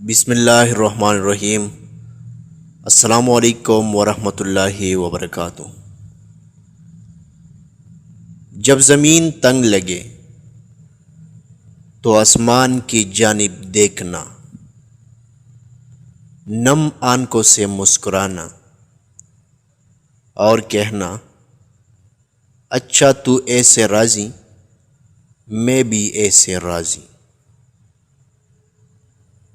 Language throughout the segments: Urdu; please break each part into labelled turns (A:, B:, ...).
A: بسم اللہ الرحمن الرحیم۔ السلام علیکم ورحمۃ اللہ وبرکاتہ۔ جب زمین تنگ لگے تو آسمان کی جانب دیکھنا، نم آنکھوں سے مسکرانا اور کہنا، اچھا تو ایسے راضی، میں بھی ایسے راضی۔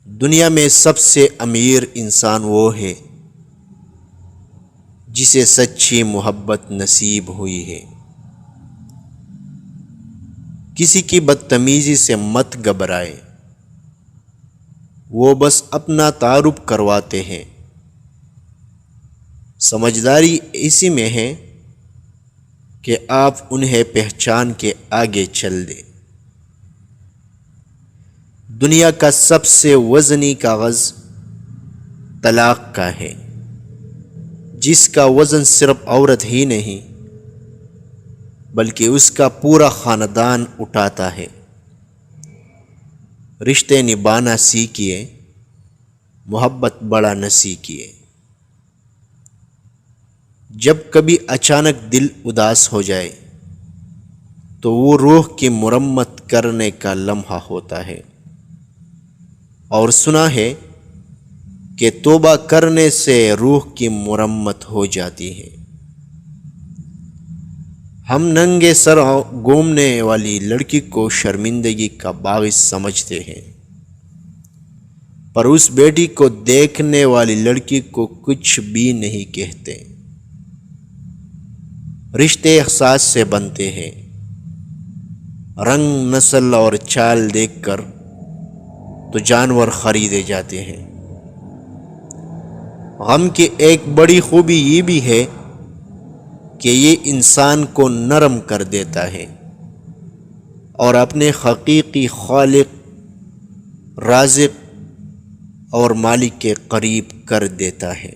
A: دنیا میں سب سے امیر انسان وہ ہے جسے سچی محبت نصیب ہوئی ہے۔ کسی کی بدتمیزی سے مت گھبرائے، وہ بس اپنا تعارف کرواتے ہیں۔ سمجھداری اسی میں ہے کہ آپ انہیں پہچان کے آگے چل دیں۔ دنیا کا سب سے وزنی کاغذ طلاق کا ہے، جس کا وزن صرف عورت ہی نہیں بلکہ اس کا پورا خاندان اٹھاتا ہے۔ رشتے نبھانا سیکھیے، محبت بڑھانا سیکھیے۔ جب کبھی اچانک دل اداس ہو جائے تو وہ روح کی مرمت کرنے کا لمحہ ہوتا ہے، اور سنا ہے کہ توبہ کرنے سے روح کی مرمت ہو جاتی ہے۔ ہم ننگے سر گھومنے والی لڑکی کو شرمندگی کا باعث سمجھتے ہیں، پر اس بیٹی کو دیکھنے والی لڑکی کو کچھ بھی نہیں کہتے۔ رشتے احساس سے بنتے ہیں، رنگ، نسل اور چال دیکھ کر تو جانور خریدے جاتے ہیں۔ غم کی ایک بڑی خوبی یہ بھی ہے کہ یہ انسان کو نرم کر دیتا ہے اور اپنے حقیقی خالق، رازق اور مالک کے قریب کر دیتا ہے۔